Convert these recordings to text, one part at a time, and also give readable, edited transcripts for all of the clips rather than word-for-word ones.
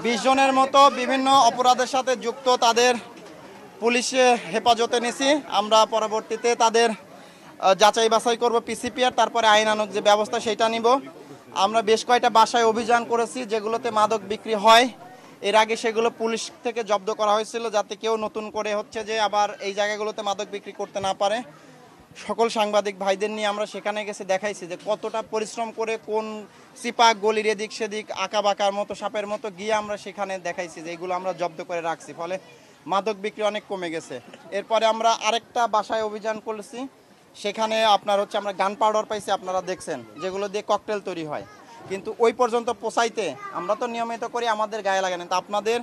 20 জনের মতো বিভিন্ন অপরাধের সাথে যুক্ত তাদের পুলিশে হেফাজতে নিছি। আমরা পরবর্তীতে তাদের যাচাই বাছাই করব পিসিপিআর, তারপরে আইনানুগ যে ব্যবস্থা সেটা নিব। আমরা বেশ কয়েকটা বাসায় অভিযান করেছি যেগুলোতে মাদক বিক্রি হয়। এর আগে সেগুলো পুলিশ থেকে জব্দ করা হয়েছিল যাতে কেউ নতুন করে হচ্ছে যে আবার এই জায়গাগুলোতে মাদক বিক্রি করতে না পারে। সকল সাংবাদিক ভাইদের নিয়ে আমরা সেখানে গেছে দেখাইছি যে কতটা পরিশ্রম করে কোন চিপা গলির এদিক সেদিক আঁকা বাঁকার মতো সাপের মতো গিয়ে আমরা সেখানে দেখাইছি যে এগুলো আমরা জব্দ করে রাখছি, ফলে মাদক বিক্রি অনেক কমে গেছে। এরপরে আমরা আরেকটা বাসায় অভিযান করেছি, সেখানে আপনার হচ্ছে আমরা গান পাউডার পাইছি, আপনারা দেখছেন, যেগুলো দিয়ে ককটেল তৈরি হয়। কিন্তু ওই পর্যন্ত পৌঁছাইতে আমরা তো নিয়মিত করি, আমাদের গায়ে লাগে না, তো আপনাদের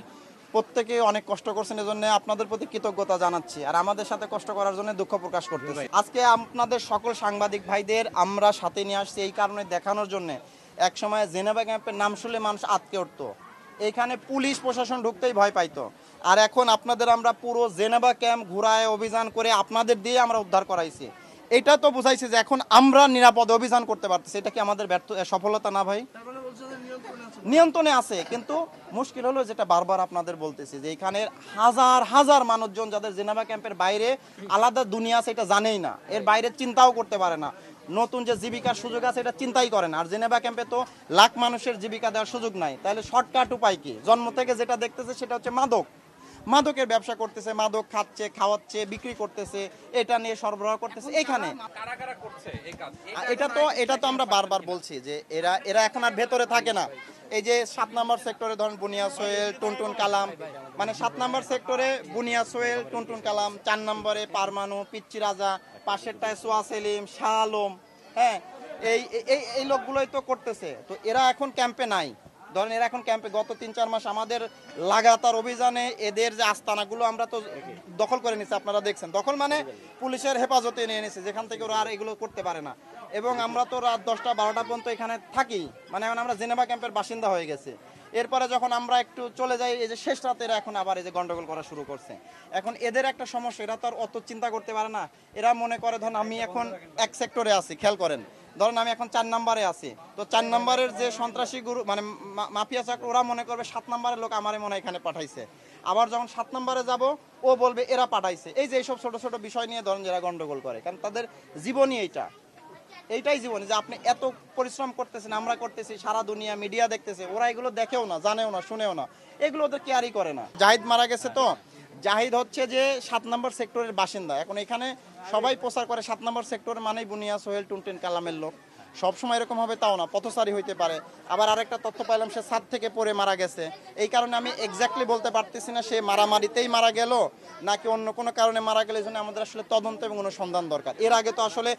প্রত্যেকে অনেক কষ্ট করছেন, এজন্য আপনাদের প্রতি কৃতজ্ঞতা জানাচ্ছি, আর আমাদের সাথে কষ্ট করার জন্য দুঃখ প্রকাশ করতেছি। আজকে আপনাদের সকল সাংবাদিক ভাইদের আমরা সাথে নিয়ে আসছি এই কারণে দেখানোর জন্য, একসময় জেনেভা ক্যাম্পের নাম শুনলে মানুষ আটকে উঠতো, এখানে পুলিশ প্রশাসন ঢুকতেই ভয় পাইতো। আর এখন আপনাদের আমরা পুরো জেনেভা ক্যাম্প ঘুরায় অভিযান করে আপনাদের দিয়ে আমরা উদ্ধার করাইছি। এটা তো বুঝাইছে যে এখন আমরা নিরাপদে অভিযান করতে পারতেছি। এটা কি আমাদের সফলতা না ভাই? নিয়ন্ত্রণে আছে, কিন্তু মুশকিল হলো যেটা বারবার আপনাদের বলতেছি যে এখানে হাজার হাজার মানুষজন যাদের জেনেভা ক্যাম্পের বাইরে আলাদা দুনিয়া আছে এটা জানেই না, এর বাইরে চিন্তাও করতে পারে না, নতুন যে জীবিকার সুযোগ আছে এটা চিন্তাই করে না। আর জেনেভা ক্যাম্পে তো লাখ মানুষের জীবিকা দেওয়ার সুযোগ নাই, তাহলে শর্টকাট উপায় কি? জন্ম থেকে যেটা দেখতেছে সেটা হচ্ছে মাদক, মাদকের ব্যবসা করতেছে, মাদক খাচ্ছে, খাওয়াচ্ছে, বিক্রি করতেছে, এটা নিয়ে সরবরাহ করতেছে। এখানে এটা তো আমরা বারবার বলছি যে এরা এখন আর ভেতরে থাকে না। এই যে 7 নম্বর সেক্টরে ধরেন বুনিয়া সোহেল, টুনটুন কালাম, মানে 7 নম্বর সেক্টরে বুনিয়া সোহেল, টুনটুন কালাম, 4 নম্বরে পারমানু, পিচ্চি রাজা, পাশেরটায় সোয়া সেলিম, শাহ আলম, হ্যাঁ, এই এই লোকগুলোই তো করতেছে। তো এরা এখন ক্যাম্পে নাই, ধরেন এরা এখন ক্যাম্পে। গত 3-4 মাস আমাদের লাগাতার অভিযানে এদের যে আস্তানাগুলো আমরা তো দখল করে নিচ্ছি, আপনারা দেখছেন। দখল মানে পুলিশের হেফাজতে নিয়ে নিচ্ছে, যেখান থেকে ওরা আর এগুলো করতে পারে না। এবং আমরা তো রাত 10টা-12টা পর্যন্ত এখানে থাকি, মানে এখন আমরা জেনেভা ক্যাম্পের বাসিন্দা হয়ে গেছে। এরপরে যখন আমরা একটু চলে যাই, এই যে শেষ রাতে এরা এখন আবার এই যে গন্ডগোল করা শুরু করছে। এখন এদের একটা সমস্যা, এরা তো আর অত চিন্তা করতে পারে না। এরা মনে করে ধরেন আমি এখন এক সেক্টরে আছি, খেয়াল করেন, ধরেন আমি এখন 4 নম্বরে আছি, তো 4 নম্বরের যে সন্ত্রাসী গুরু মানে মাফিয়া চক্র, ওরা মনে করবে 7 নম্বরের লোক আমারে মনে এখানে পাঠাইছে। আবার যখন 7 নম্বরে যাব ও বলবে এরা পাঠাইছে। এই যে এইসব ছোট ছোট বিষয় নিয়ে ধরেন যারা গন্ডগোল করে, কারণ তাদের জীবনই এইটাই জীবন, যে আপনি এত পরিশ্রম করতেছেন, আমরা করতেছি, সারা দুনিয়া মিডিয়া দেখতেছে, ওরা এগুলো দেখেও না, জানেও না, শুনেও না, এগুলো ওদের কেয়ারই করে না। জাহিদ মারা গেছে, তো জাহিদ হচ্ছে যে 7 নম্বর সেক্টরের বাসিন্দা। এখন এখানে সবাই প্রচার করে 7 নম্বর সেক্টর মানেই বুনিয়া সোহেল, টুনটুন কালামের লোক। সবসময় এরকম হবে তাও না, পথচারী হইতে পারে। আবার আরেকটা তথ্য পাইলাম সে ছাদ থেকে পড়ে মারা গেছে। এই কারণে আমি এক্স্যাক্টলি বলতে পারতেছি না সে মারামারিতেই মারা গেল নাকি অন্য কোনো কারণে মারা গেল। এই জন্য আমাদের আসলে তদন্ত এবং অনুসন্ধান দরকার। এর আগে তো আসলে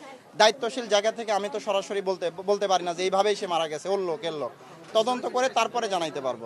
দায়িত্বশীল জায়গা থেকে আমি তো সরাসরি বলতে পারি না যে এইভাবেই সে মারা গেছে, ওর লোক, এর লোক। তদন্ত করে তারপরে জানাইতে পারবো।